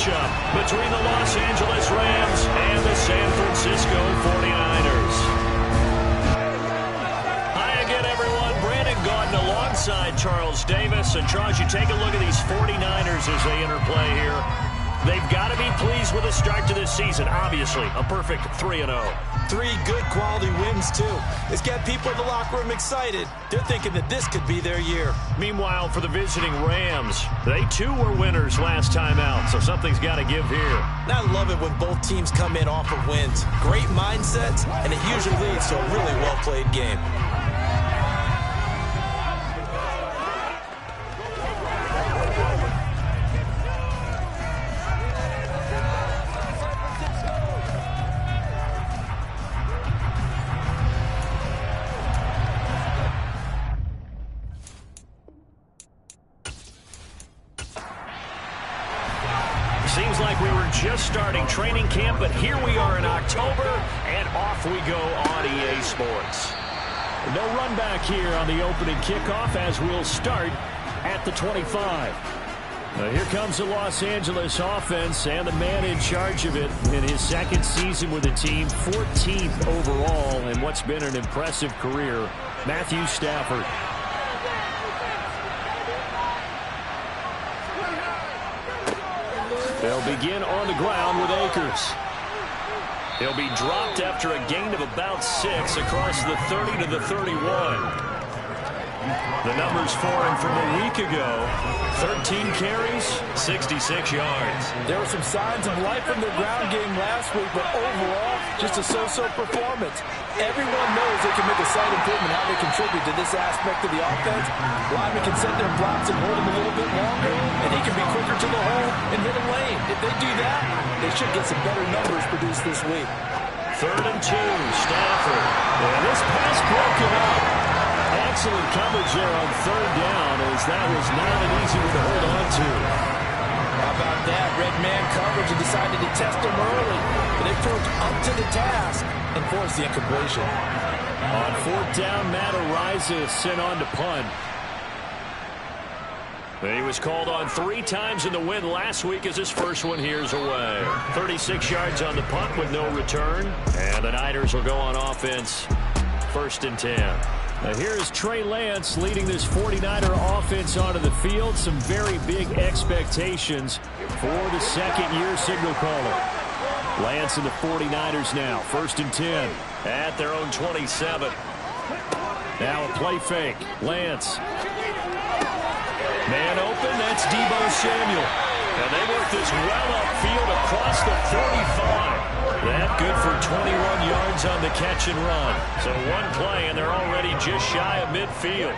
matchup between the Los Angeles Rams and the San Francisco 49ers. Hi again, everyone. Brandon Gaudin alongside Charles Davis. And Charles, you take a look at these 49ers as they interplay here. They've got to be pleased with the start to this season. Obviously, a perfect 3-0. 3 good quality wins, too. It's got people in the locker room excited. They're thinking that this could be their year. Meanwhile, for the visiting Rams, they too were winners last time out, so something's got to give here. And I love it when both teams come in off of wins. Great mindsets, and it usually leads to a really well-played game. Seems like we were just starting training camp, but here we are in October, and off we go on EA Sports. No run back here on the opening kickoff as we'll start at the 25. Here comes the Los Angeles offense and the man in charge of it in his second season with the team, 14th overall in what's been an impressive career, Matthew Stafford. They'll begin on the ground with Akers. He'll be dropped after a gain of about 6 across the 30 to the 31. The numbers for him from a week ago, 13 carries, 66 yards. There were some signs of life from their ground game last week, but overall, just a so-so performance. Everyone knows they can make a slight improvement how they contribute to this aspect of the offense. Linemen can set their blocks and hold them a little bit longer, and he can be quicker to the hole and hit a lane. If they do that, they should get some better numbers produced this week. 3rd and 2, Stafford. And this pass broken up. Excellent coverage there on 3rd down, as that was not an easy one to hold on to. How about that? Red man coverage and decided to test him early. But they proved up to the task and forced the incompletion. On 4th down, Matt Araiza sent on to punt. He was called on 3 times in the win last week as his first one here's away. 36 yards on the punt with no return. And the Niners will go on offense. 1st and 10. Now here's Trey Lance leading this 49er offense onto the field. Some very big expectations for the second-year signal caller. Lance and the 49ers now. 1st and 10 at their own 27. Now a play fake. Lance. Man open. That's Deebo Samuel. And they work this well upfield across the 45. That good for 21 yards on the catch and run. So one play, and they're already just shy of midfield.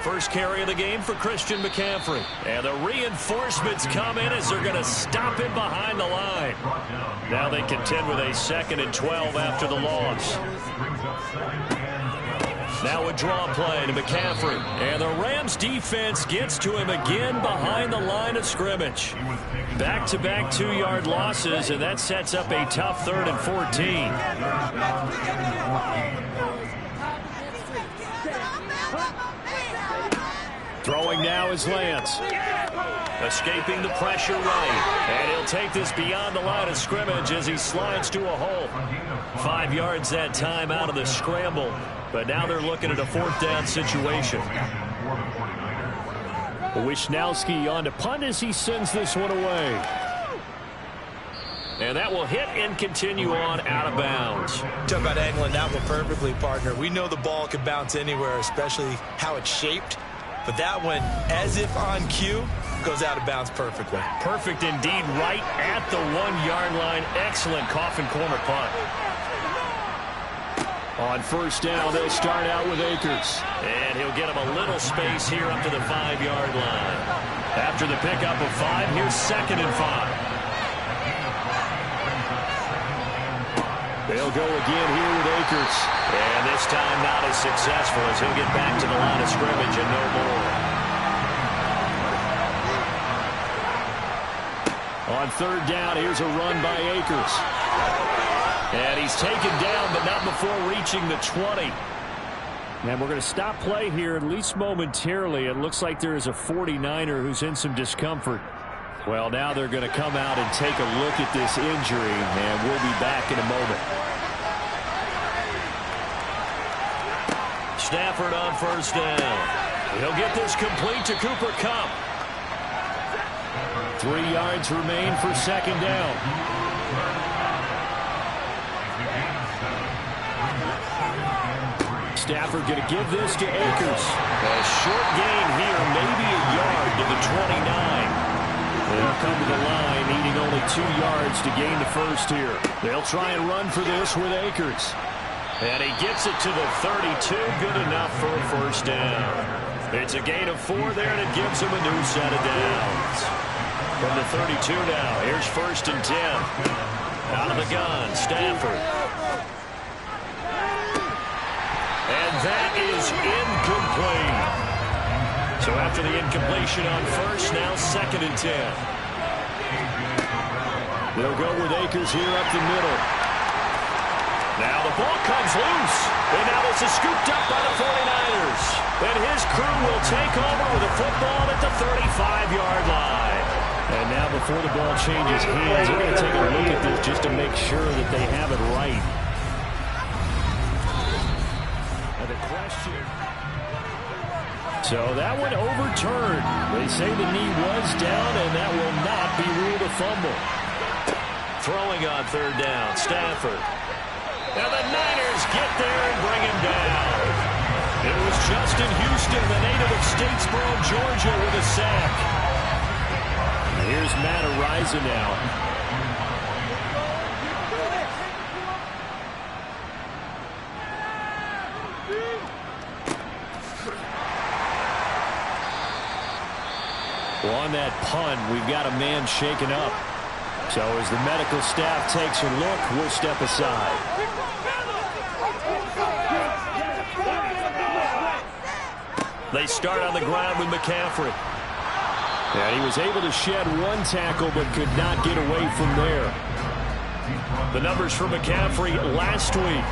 First carry of the game for Christian McCaffrey. And the reinforcements come in as they're going to stop him behind the line. Now they contend with a 2nd and 12 after the loss. Now a draw play to McCaffrey. And the Rams defense gets to him again behind the line of scrimmage. Back-to-back 2-yard losses, and that sets up a tough 3rd and 14. Throwing now is Lance. Escaping the pressure right. And he'll take this beyond the line of scrimmage as he slides to a hole. 5 yards that time out of the scramble. But now they're looking at a 4th down situation. Wisnowski on to punt as he sends this one away. And that will hit and continue on out of bounds. Talk about angling that one perfectly, partner. We know the ball can bounce anywhere, especially how it's shaped. But that one, as if on cue, goes out of bounds perfectly. Perfect indeed, right at the 1-yard line. Excellent coffin corner punt. On 1st down, they'll start out with Akers. And he'll get him a little space here up to the 5-yard line. After the pickup of 5, here's 2nd and 5. They'll go again here with Akers. And this time not as successful as he'll get back to the line of scrimmage and no more. On 3rd down, here's a run by Akers. And he's taken down, but not before reaching the 20. And we're going to stop play here, at least momentarily. It looks like there is a 49er who's in some discomfort. Well, now they're going to come out and take a look at this injury, and we'll be back in a moment. Stafford on first down. He'll get this complete to Cooper Kupp. 3 yards remain for second down. Stafford going to give this to Akers. A short gain here, maybe a yard to the 29. They'll come to the line, needing only 2 yards to gain the first here. They'll try and run for this with Akers. And he gets it to the 32. Good enough for a first down. It's a gain of 4 there, and it gives him a new set of downs. From the 32 now, here's first and 10. Out of the gun, Stafford. And that is incomplete. So after the incompletion on first, now second and 10. They'll go with Akers here up the middle. Now the ball comes loose. And now this is scooped up by the 49ers. And his crew will take over with the football at the 35-yard line. And now before the ball changes hands, we're going to take a look at this just to make sure that they have it right. And the question. So that one overturned. They say the knee was down, and that will not be ruled a fumble. Throwing on third down, Stafford. And the Niners get there and bring him down. It was Justin Houston, the native of Statesboro, Georgia, with a sack. Here's Matt Ariza now. Well, on that punt, we've got a man shaken up. So as the medical staff takes a look, we'll step aside. They start on the ground with McCaffrey. And he was able to shed 1 tackle but could not get away from there. The numbers for McCaffrey last week.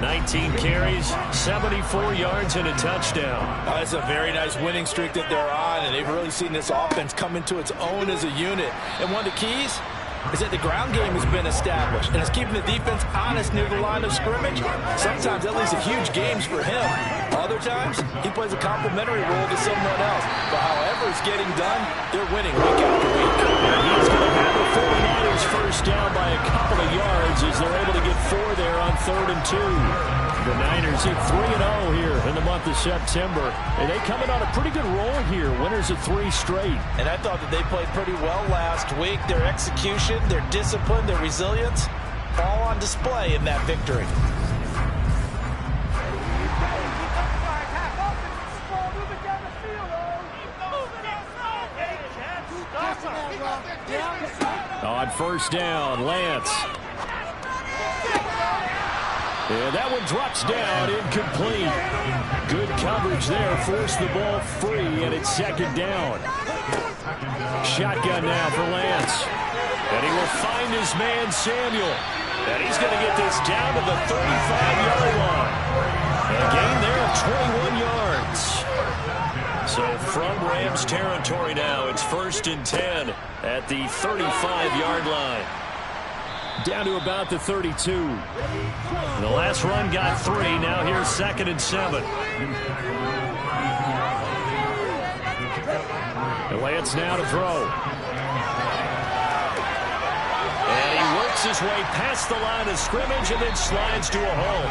19 carries, 74 yards, and a touchdown. It's a very nice winning streak that they're on, and they've really seen this offense come into its own as a unit. And one of the keys is that the ground game has been established, and it's keeping the defense honest near the line of scrimmage. Sometimes that leads to huge games for him. Other times, he plays a complementary role to someone else. But however it's getting done, they're winning week after week. And he's going to have the 49ers first down by a couple of yards as they're able to get 4 there on 3rd and 2. The Niners hit 3-0 here in the month of September. And they come in on a pretty good roll here. Winners of 3 straight. And I thought that they played pretty well last week. Their execution, their discipline, their resilience, all on display in that victory. On first down, Lance. And that one drops down, incomplete. Good coverage there, forced the ball free, and it's second down. Shotgun now for Lance. And he will find his man, Samuel. And he's going to get this down to the 35-yard line. A gain there of 21 yards. So from Rams territory now, it's 1st and 10 at the 35-yard line. Down to about the 32. The last run got 3. Now here's 2nd and 7. And Lance now to throw. And he works his way past the line of scrimmage and then slides to a hole.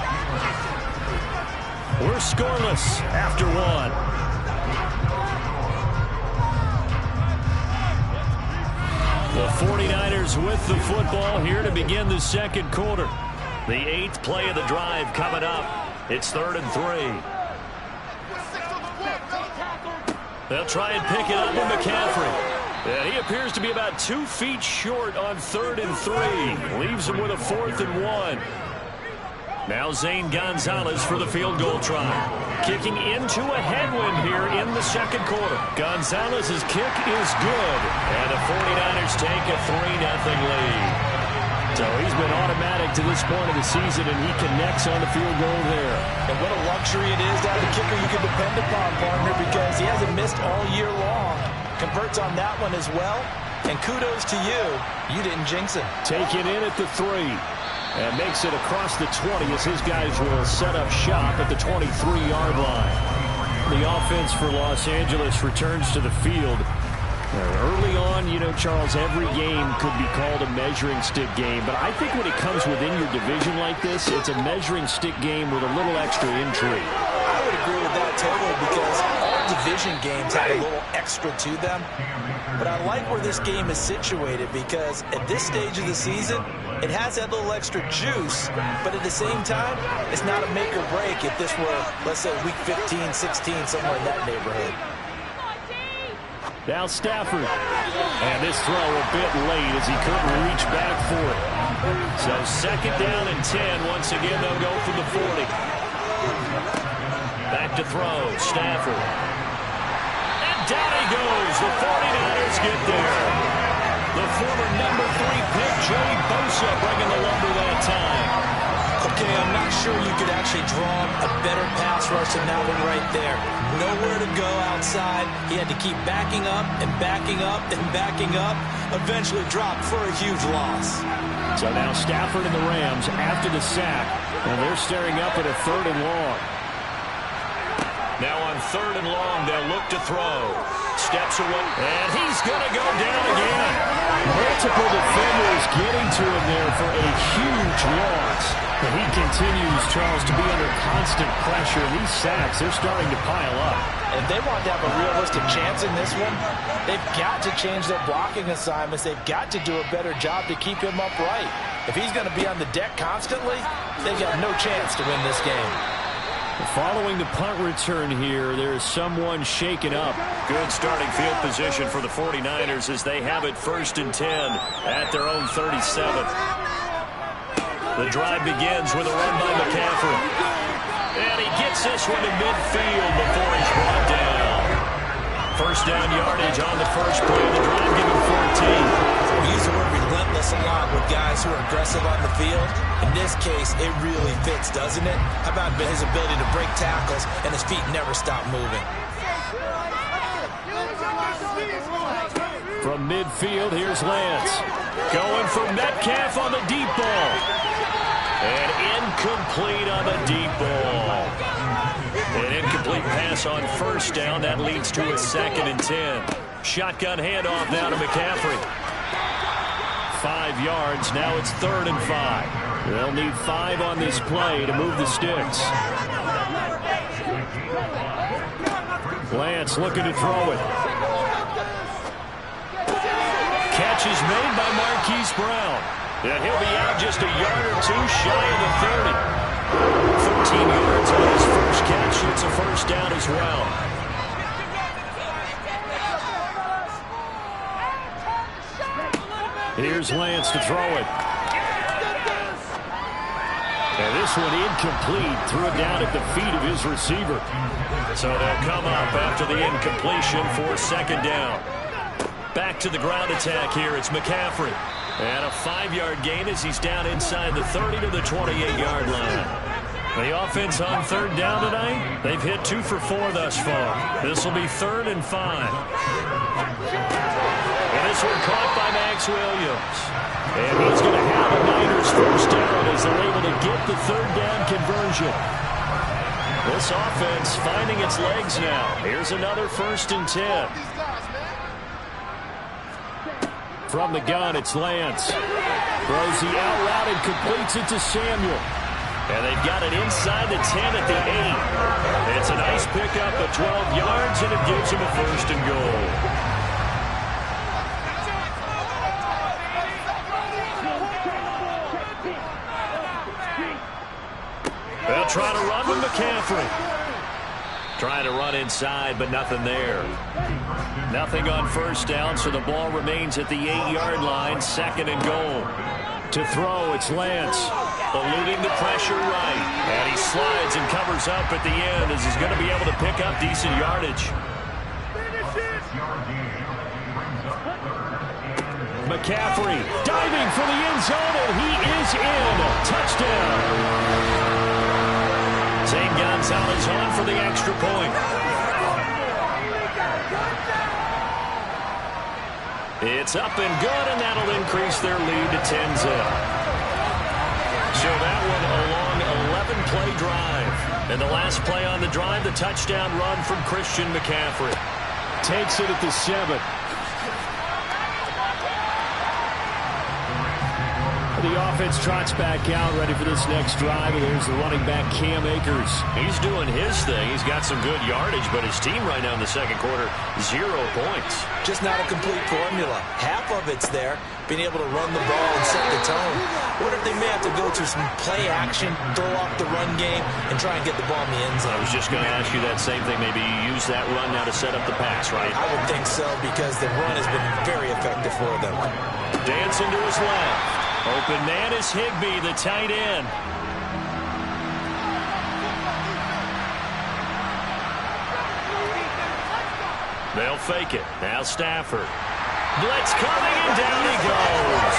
We're scoreless after 1. The 49ers with the football here to begin the second quarter. The 8th play of the drive coming up. It's 3rd and 3. They'll try and pick it up with McCaffrey. And he appears to be about 2 feet short on 3rd and 3. Leaves him with a 4th and 1. Now Zane Gonzalez for the field goal try. Kicking into a headwind here in the second quarter. Gonzalez's kick is good. And the 49ers take a 3-0 lead. So he's been automatic to this point of the season, and he connects on the field goal there. And what a luxury it is to have a kicker you can depend upon, partner, because he hasn't missed all year long. Converts on that one as well. And kudos to you. You didn't jinx him. Taken in at the 3. And makes it across the 20 as his guys will set up shop at the 23-yard line. The offense for Los Angeles returns to the field. Early on, you know, Charles, every game could be called a measuring stick game. But I think when it comes within your division like this, it's a measuring stick game with a little extra intrigue. I would agree with that totally because all division games have a little extra to them. But I like where this game is situated because at this stage of the season, it has that little extra juice, but at the same time, it's not a make or break if this were, let's say, week 15, 16, somewhere in that neighborhood. Now Stafford. And this throw a bit late as he couldn't reach back for it. So second down and 10. Once again, they'll go from the 40. Back to throw. Stafford. And down he goes. The 49ers get there. The former number 3 pick, Joey Bosa, bringing the lumber that time. Okay, I'm not sure you could actually draw a better pass rush than that one right there. Nowhere to go outside. He had to keep backing up and backing up and backing up. Eventually dropped for a huge loss. So now Stafford and the Rams after the sack. And they're staring up at a 3rd and long. Now on 3rd and long, they'll look to throw. Steps away. And he's going to go down again. Multiple defenders getting to him there for a huge loss. But he continues, Charles, to be under constant pressure. These sacks, they're starting to pile up. And if they want to have a realistic chance in this one, they've got to change their blocking assignments. They've got to do a better job to keep him upright. If he's going to be on the deck constantly, they've got no chance to win this game. Following the punt return here, there is someone shaken up. Good starting field position for the 49ers as they have it 1st and 10 at their own 37. The drive begins with a run by McCaffrey. And he gets this one to midfield before he's brought down. 1st down yardage on the first play of the drive, giving 14. We use the word relentless a lot with guys who are aggressive on the field. In this case, it really fits, doesn't it? How about his ability to break tackles and his feet never stop moving? From midfield, here's Lance. Going for Metcalf on the deep ball. And incomplete on the deep ball. An incomplete pass on 1st down. That leads to a 2nd and 10. Shotgun handoff now to McCaffrey. 5 yards. Now it's 3rd and 5. They'll need 5 on this play to move the sticks. Lance looking to throw it. Catch is made by Marquise Brown. And he'll be out just a yard or 2 shy of the 30. 13 yards on his first catch. It's a 1st down as well. Here's Lance to throw it. And this one incomplete. Threw it down at the feet of his receiver. So they'll come up after the incompletion for 2nd down. Back to the ground attack here. It's McCaffrey. And a 5-yard gain as he's down inside the 30 to the 28-yard line. The offense on 3rd down tonight, they've hit 2 for 4 thus far. This will be 3rd and 5. And this one caught by Max Williams. And he's going to have a Niners 1st down as they're able to get the 3rd down conversion. This offense finding its legs now. Here's another 1st and 10. From the gun, it's Lance. Throws the out route and completes it to Samuel. And they've got it inside the 10 at the 8. It's a nice pickup of 12 yards, and it gives him a 1st and goal. They'll try to run with McCaffrey. Trying to run inside, but nothing there. Nothing on 1st down, so the ball remains at the 8-yard line, 2nd and goal. To throw, it's Lance. Eluding the pressure right. And he slides and covers up at the end as he's going to be able to pick up decent yardage. McCaffrey diving for the end zone, and he is in. Touchdown. Zane Gonzalez on for the extra point. It's up and good, and that'll increase their lead to 10-zip. So that one a long 11-play drive. And the last play on the drive, the touchdown run from Christian McCaffrey. Takes it at the 7. The offense trots back out, ready for this next drive. And there's the running back, Cam Akers. He's doing his thing. He's got some good yardage, but his team right now in the second quarter, 0 points. Just not a complete formula. Half of it's there, being able to run the ball and set the tone. What if they may have to go to some play action, throw off the run game, and try and get the ball in the end zone? I was just going to ask you that same thing. Maybe you use that run now to set up the pass, right? I would think so, because the run has been very effective for them. Dancing to his left. Open man is Higbee, the tight end. They'll fake it. Now Stafford. Blitz coming, and down he goes.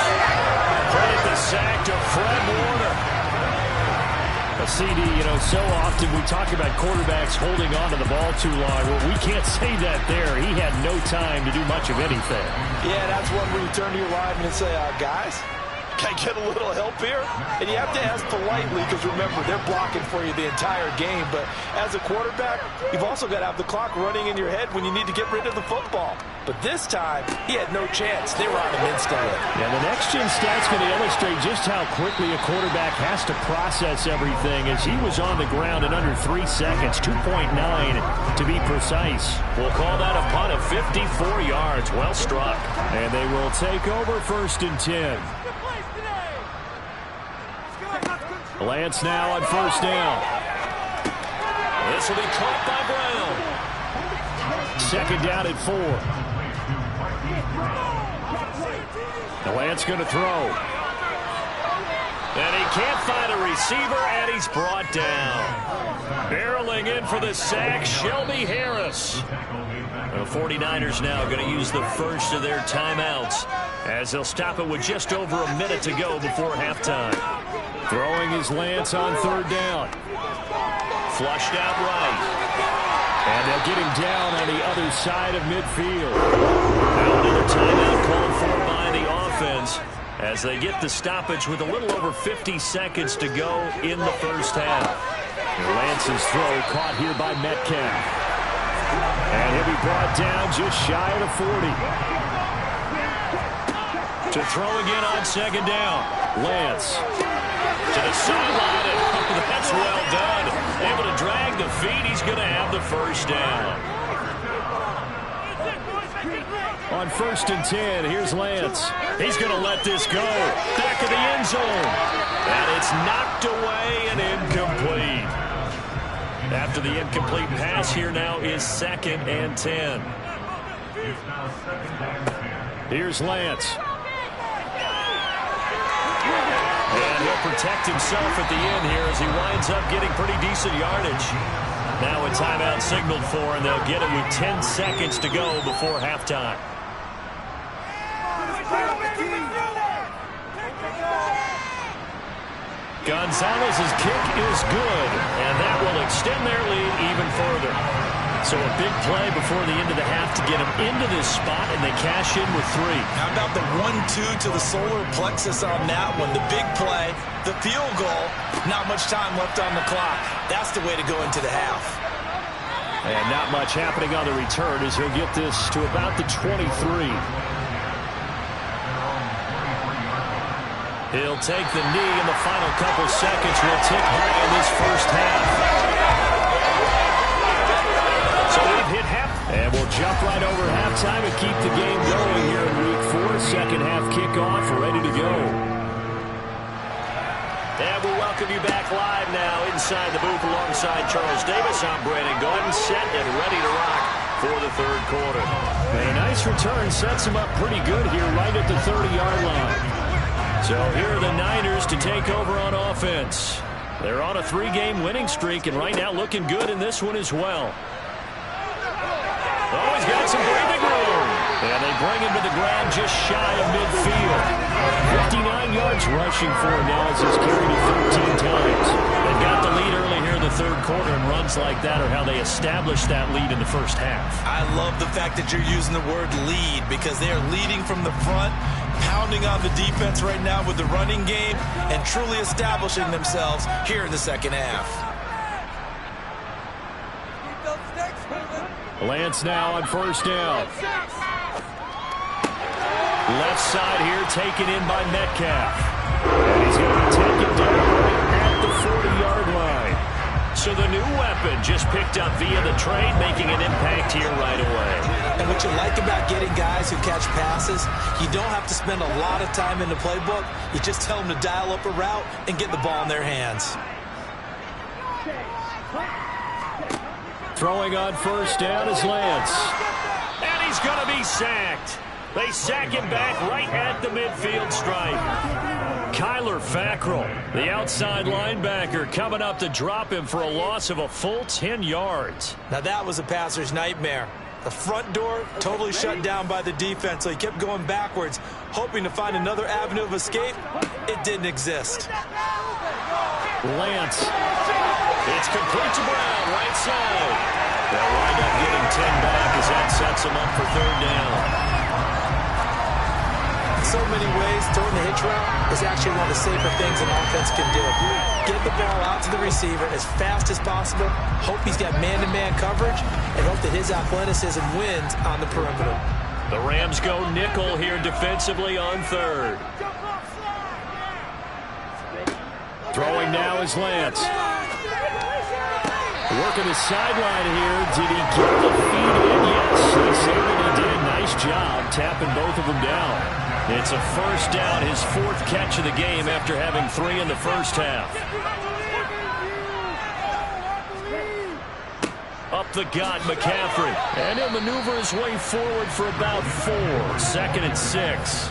Credit the sack to Fred Warner. A CD, so often we talk about quarterbacks holding on to the ball too long. Well, we can't say that there. He had no time to do much of anything. Yeah, that's one where you turn to your lineman and say, guys, can I get a little help here? And you have to ask politely, because remember, they're blocking for you the entire game. But as a quarterback, you've also got to have the clock running in your head when you need to get rid of the football. But this time, he had no chance. They were on him instantly. Yeah, the next-gen stat's going to illustrate just how quickly a quarterback has to process everything, as he was on the ground in under 3 seconds, 2.9 to be precise. We'll call that a punt of 54 yards. Well struck. And they will take over 1st and 10. Lance now on 1st down. This will be caught by Brown. 2nd down at 4. Lance going to throw. And he can't find a receiver, and he's brought down. Barreling in for the sack, Shelby Harris. The 49ers now going to use the first of their timeouts, as they'll stop it with just over a minute to go before halftime. Throwing is Lance on 3rd down. Flushed out right. And they'll get him down on the other side of midfield. Now another timeout called for by the offense, as they get the stoppage with a little over 50 seconds to go in the first half. Lance's throw caught here by Metcalf. And he'll be brought down just shy of the 40. To throw again on 2nd down. Lance. To the sideline, and that's well done. Able to drag the feet. He's going to have the 1st down. On 1st and 10, here's Lance. He's going to let this go. Back of the end zone. And it's knocked away and incomplete. After the incomplete pass, here now is 2nd and 10. Here's Lance. And he'll protect himself at the end here as he winds up getting pretty decent yardage. Now a timeout signaled for, and they'll get it with 10 seconds to go before halftime. Gonzalez's kick is good, and that will extend their lead even further. So a big play before the end of the half to get them into this spot, and they cash in with 3. How about the 1-2 to the solar plexus on that one? The big play, the field goal, not much time left on the clock. That's the way to go into the half. And not much happening on the return as he'll get this to about the 23. He'll take the knee in the final couple seconds. Will tick by in this first half. So we've hit half. And we'll jump right over halftime and keep the game going here in Week 4. Second half kickoff, ready to go. And we'll welcome you back live now inside the booth alongside Charles Davis. I'm Brandon Gordon, set and ready to rock for the 3rd quarter. And a nice return sets him up pretty good here right at the 30-yard line. So here are the Niners to take over on offense. They're on a 3-game winning streak, and right now looking good in this one as well. Oh, he's got some breathing room. And they bring him to the ground just shy of midfield. 59 yards rushing for him now as he's carried it 13 times. They've got the lead early here in the third quarter, and runs like that are how they established that lead in the first half. I love the fact that you're using the word lead because they are leading from the front, pounding on the defense right now with the running game, and truly establishing themselves here in the second half. Lance now on first down. Left side here taken in by Metcalf. And he's going to be taken down right at the 40-yard line. So the new weapon just picked up via the trade, making an impact here right away. And what you like about getting guys who catch passes, you don't have to spend a lot of time in the playbook. You just tell them to dial up a route and get the ball in their hands. Throwing on first down is Lance. And he's going to be sacked. They sack him back right at the midfield stripe. Kyler Fackrell, the outside linebacker, coming up to drop him for a loss of a full 10 yards. Now that was a passer's nightmare. The front door totally shut down by the defense, so he kept going backwards, hoping to find another avenue of escape. It didn't exist. Lance. It's complete to Brown, right side. They'll wind up getting 10 back as that sets him up for third down. In so many ways, throwing the hitch route is actually one of the safer things an offense can do. Get the ball out to the receiver as fast as possible, hope he's got man-to-man coverage, and hope that his athleticism wins on the perimeter. The Rams go nickel here defensively on third. Throwing now is Lance. Working the sideline here. Did he get the feed in? Yes, they say that he did. Nice job tapping both of them down. It's a first down, his fourth catch of the game after having 3 in the first half. Up the gut, McCaffrey. And he'll maneuver his way forward for about 4. 2nd and 6.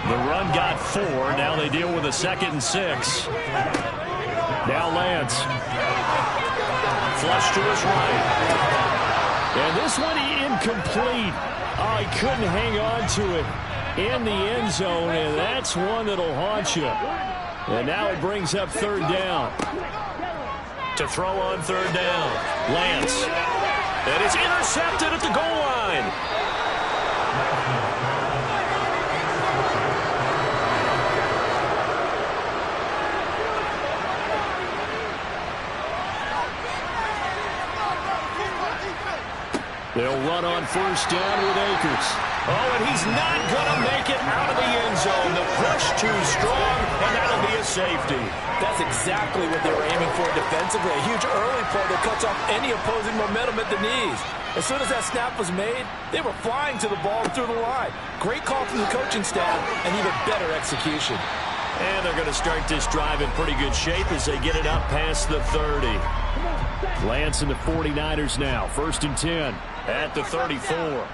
The run got 4. Now they deal with a 2nd and 6. Now Lance. Flush to his right. And this one incomplete. Oh, he couldn't hang on to it in the end zone, and that's one that'll haunt you. And now it brings up third down. To throw on third down, Lance. And it's intercepted at the goal line. They'll run on first down with Akers. Oh, and he's not going to make it out of the end zone. The push too strong, and that'll be a safety. That's exactly what they were aiming for defensively. A huge early play that cuts off any opposing momentum at the knees. As soon as that snap was made, they were flying to the ball through the line. Great call from the coaching staff, and even better execution. And they're going to start this drive in pretty good shape as they get it up past the 30. Lance and the 49ers now. 1st and 10 at the 34.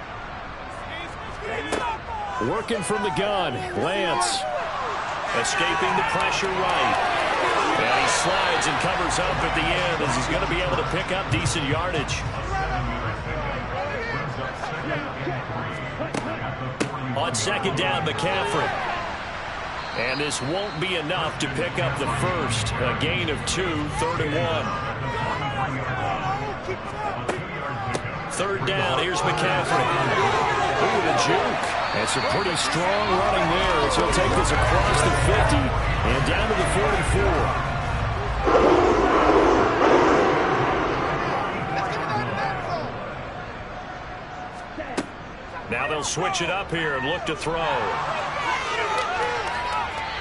Working from the gun. Lance escaping the pressure right. And he slides and covers up at the end as he's going to be able to pick up decent yardage. On 2nd down, McCaffrey. And this won't be enough to pick up the first. A gain of 2, 3rd and 1. Third down, here's McCaffrey. Ooh, the juke. And some pretty strong running there as he'll take this across the 50 and down to the 44. Now they'll switch it up here and look to throw.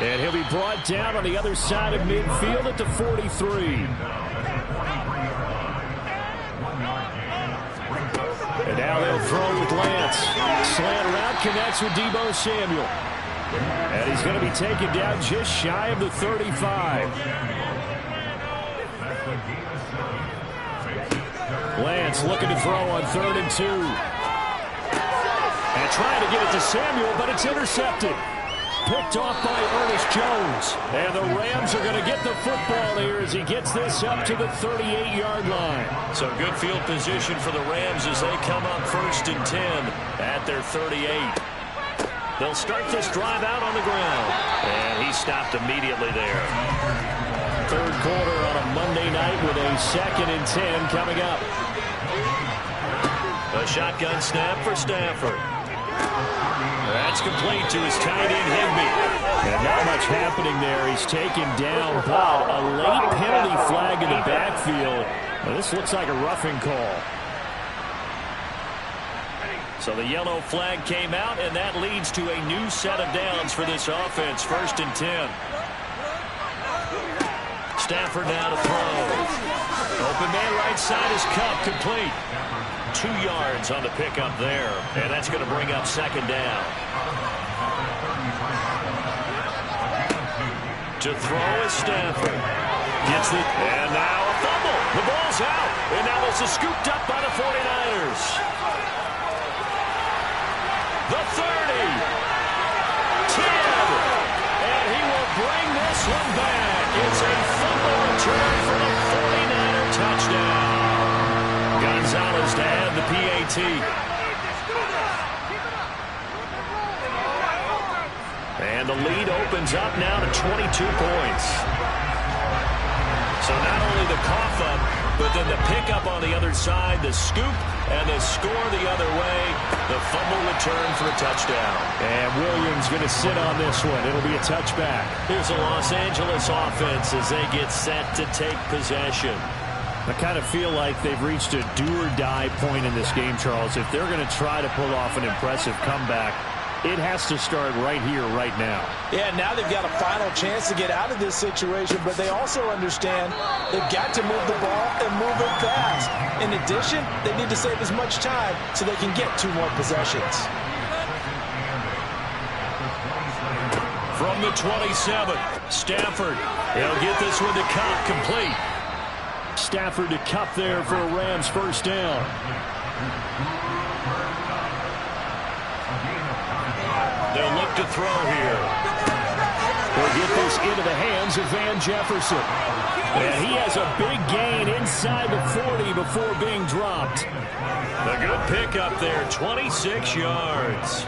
And he'll be brought down on the other side of midfield at the 43. And now they'll throw with Lance. Slant route connects with Deebo Samuel. And he's going to be taken down just shy of the 35. Lance looking to throw on 3rd and 2. And trying to get it to Samuel, but it's intercepted. Picked off by Ernest Jones. And the Rams are going to get the football here as he gets this up to the 38-yard line. So good field position for the Rams as they come up 1st and 10 at their 38. They'll start this drive out on the ground. And he stopped immediately there. Third quarter on a Monday night with a 2nd and 10 coming up. A shotgun snap for Stafford. That's complete to his tight end, Higbee. And not much happening there. He's taken down, but a late penalty flag in the backfield. Well, this looks like a roughing call. So the yellow flag came out, and that leads to a new set of downs for this offense. 1st and 10. Stafford now to throw. Open man right side is Cup, complete. 2 yards on the pickup there, and that's going to bring up 2nd down. To throw is Stafford. Gets it, and now a fumble. The ball's out, and now this is scooped up by the 49ers. The 30. 10. And he will bring this one back. It's a fumble return for the 49er touchdown. Gonzalez to add the PAT. And the lead opens up now to 22 points. So not only the cough up, but then the pickup on the other side, the scoop, and the score the other way. The fumble return for a touchdown. And Williams going to sit on this one. It'll be a touchback. Here's a Los Angeles offense as they get set to take possession. I kind of feel like they've reached a do-or-die point in this game, Charles. If they're going to try to pull off an impressive comeback, it has to start right here, right now. Yeah, now they've got a final chance to get out of this situation, but they also understand they've got to move the ball and move it fast. In addition, they need to save as much time so they can get 2 more possessions. From the 27, Stafford. He'll get this one to Cup, complete. Stafford to Cup there for a Rams 1st down. They'll look to throw here. They'll get this into the hands of Van Jefferson. And he has a big gain inside the 40 before being dropped. A good pickup there, 26 yards.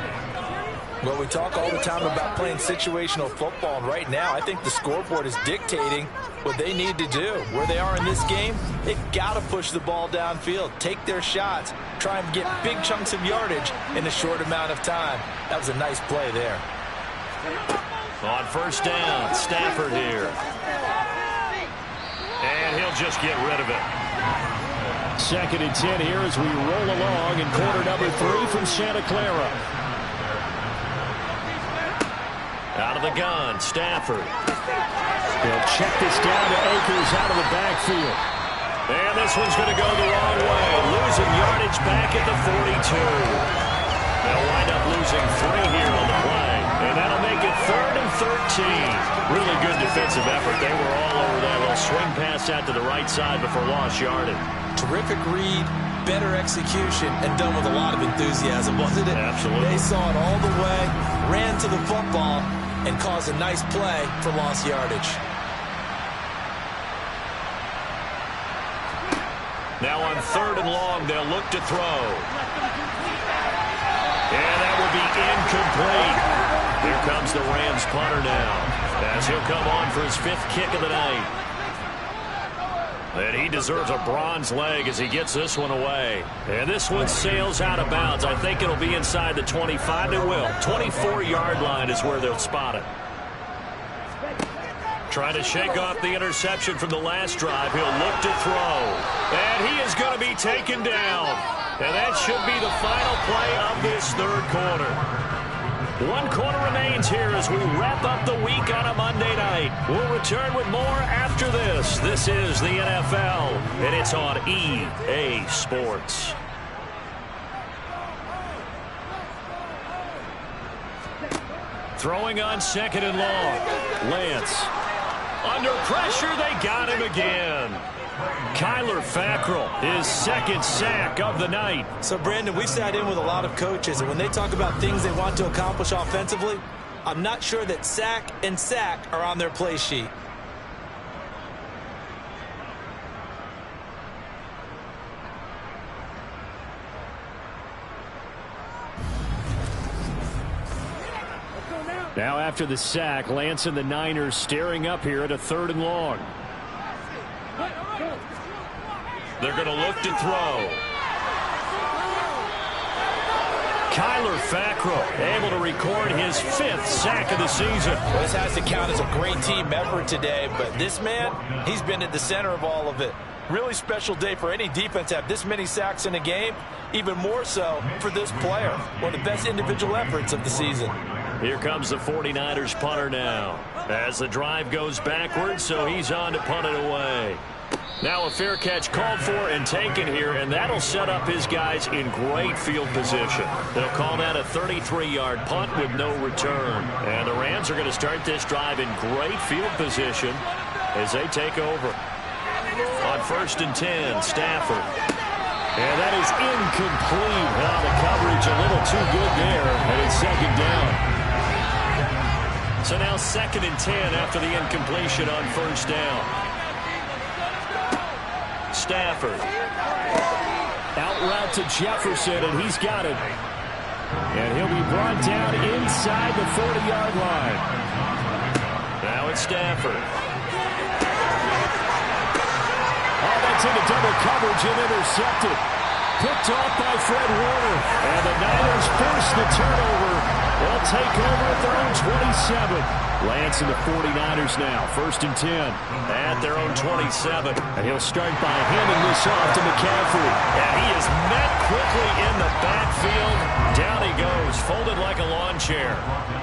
Well, we talk all the time about playing situational football, and right now I think the scoreboard is dictating what they need to do. Where they are in this game, they've got to push the ball downfield, take their shots, try and get big chunks of yardage in a short amount of time. That was a nice play there. On 1st down, Stafford here. And he'll just get rid of it. 2nd and 10 here as we roll along in quarter number 3 from Santa Clara. Out of the gun, Stafford. They'll check this down to Akers out of the backfield. And this one's going to go the wrong way. Losing yardage back at the 42. They'll wind up losing 3 here on the play. And that'll make it 3rd and 13. Really good defensive effort. They were all over that little swing pass out to the right side before lost yardage. Terrific read, better execution, and done with a lot of enthusiasm, wasn't it? Absolutely. They saw it all the way, ran to the football, and caused a nice play for lost yardage. Now on 3rd and long, they'll look to throw. And that will be incomplete. Here comes the Rams punter now, as he'll come on for his 5th kick of the night. And he deserves a bronze leg as he gets this one away. And this one sails out of bounds. I think it'll be inside the 25. It will. 24-yard line is where they'll spot it. Trying to shake off the interception from the last drive. He'll look to throw. And he is going to be taken down. And that should be the final play of this 3rd quarter. 1 quarter remains here as we wrap up the week on a Monday night. We'll return with more after this. This is the NFL, and it's on EA Sports. Throwing on 2nd and long. Lance. Under pressure, they got him again. Kyler Fackrell, his 2nd sack of the night. So, Brandon, we've sat in with a lot of coaches, and when they talk about things they want to accomplish offensively, I'm not sure that sack and sack are on their play sheet. Now after the sack, Lance and the Niners staring up here at a 3rd and long. They're going to look to throw. Kyler Fackrell able to record his 5th sack of the season. Well, this has to count as a great team effort today, but this man, he's been at the center of all of it. Really special day for any defense to have this many sacks in a game, even more so for this player. One of the best individual efforts of the season. Here comes the 49ers punter now. As the drive goes backwards, so he's on to punt it away. Now a fair catch called for and taken here, and that'll set up his guys in great field position. They'll call that a 33-yard punt with no return. And the Rams are going to start this drive in great field position as they take over. On 1st and 10, Stafford. And that is incomplete. Well, the coverage a little too good there, and it's 2nd down. So now 2nd and 10 after the incompletion on 1st down. Stafford. Out route to Jefferson, and he's got it. And he'll be brought down inside the 40-yard line. Now it's Stafford. Oh, that's into double coverage and intercepted. Picked off by Fred Warner. And the Niners force the turnover. They'll take over at their own 27. Lance and the 49ers now. 1st and 10. At their own 27. And he'll start by handing this off to McCaffrey. And he is met quickly in the backfield. Down he goes, folded like a lawn chair.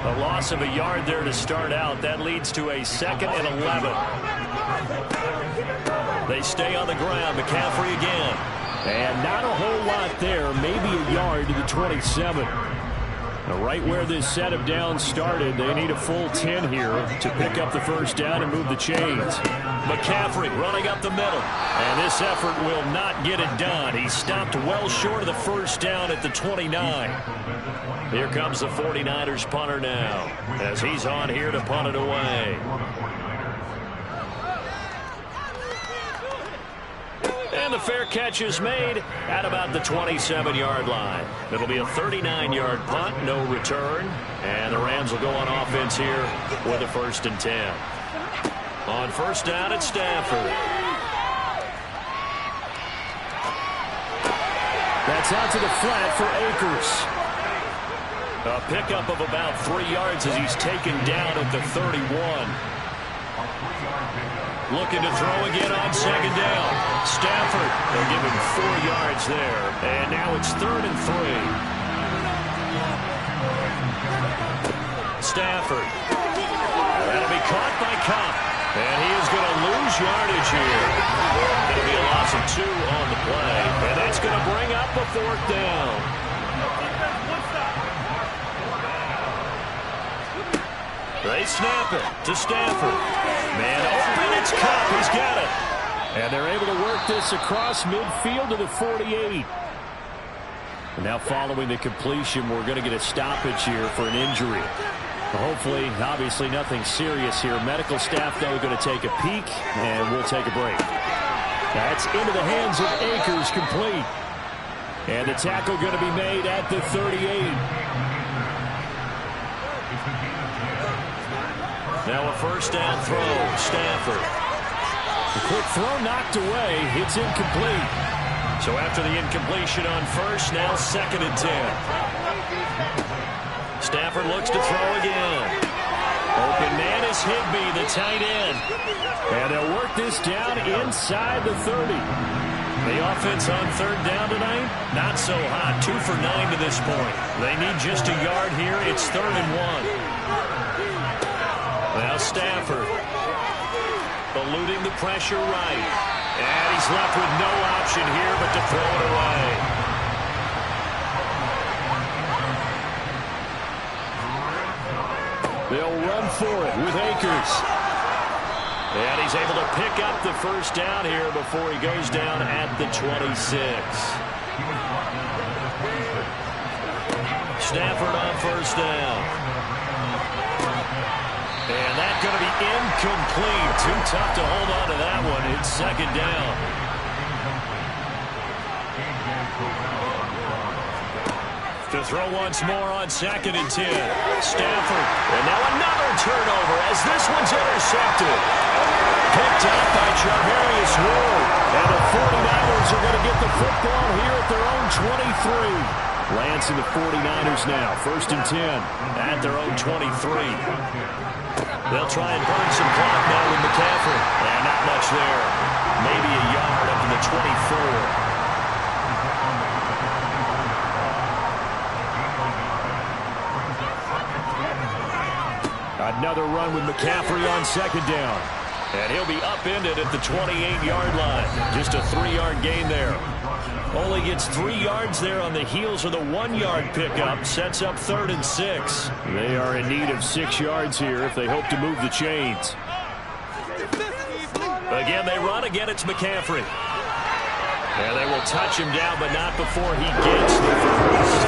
A loss of a yard there to start out. That leads to a 2nd and 11. They stay on the ground. McCaffrey again. And not a whole lot there. Maybe a yard to the 27. Now, right where this set of downs started, they need a full 10 here to pick up the 1st down and move the chains. McCaffrey running up the middle. And this effort will not get it done. He stopped well short of the 1st down at the 29. Here comes the 49ers punter now as he's on here to punt it away. And the fair catch is made at about the 27-yard line. It'll be a 39-yard punt, no return. And the Rams will go on offense here with a 1st and 10. On 1st down, it's Stafford. That's out to the flat for Akers. A pickup of about 3 yards as he's taken down at the 31. Looking to throw again on 2nd down. Stafford, they'll give him 4 yards there. And now it's 3rd and 3. Stafford. That'll be caught by Cup. And he is going to lose yardage here. It'll be a loss of 2 on the play. And that's going to bring up a 4th down. They snap it to Stafford. Man open, it's Cup. He's got it. And they're able to work this across midfield to the 48. And now following the completion, we're going to get a stoppage here for an injury. Hopefully, obviously nothing serious here. Medical staff, though, going to take a peek, and we'll take a break. That's into the hands of Akers, complete. And the tackle going to be made at the 38. Now a 1st down throw, Stafford. The quick throw knocked away. It's incomplete. So after the incompletion on 1st, now 2nd and 10. Stafford looks to throw again. Open man is Higbee, the tight end. And they'll work this down inside the 30. The offense on 3rd down tonight, not so hot. 2 for 9 to this point. They need just a yard here. It's 3rd and 1. Now Stafford eluding the pressure right. And he's left with no option here but to throw it away. They'll run for it with Akers. And he's able to pick up the 1st down here before he goes down at the 26. Stafford on 1st down. And that's going to be incomplete. Too tough to hold on to that one. It's 2nd down. To throw once more on 2nd and 10. Stafford. And now another turnover as this one's intercepted. Picked up by Charvarius Ward. And the 49ers are going to get the football here at their own 23. Lance and the 49ers now. 1st and 10 at their own 23. They'll try and burn some clock now with McCaffrey. And not much there. Maybe a yard up to the 24. Another run with McCaffrey on 2nd down. And he'll be upended at the 28-yard line. Just a 3-yard gain there. Only gets 3 yards there on the heels of the 1-yard pickup. Sets up 3rd and 6. They are in need of 6 yards here if they hope to move the chains. Again, they run. Again, it's McCaffrey. And they will touch him down, but not before he gets the first.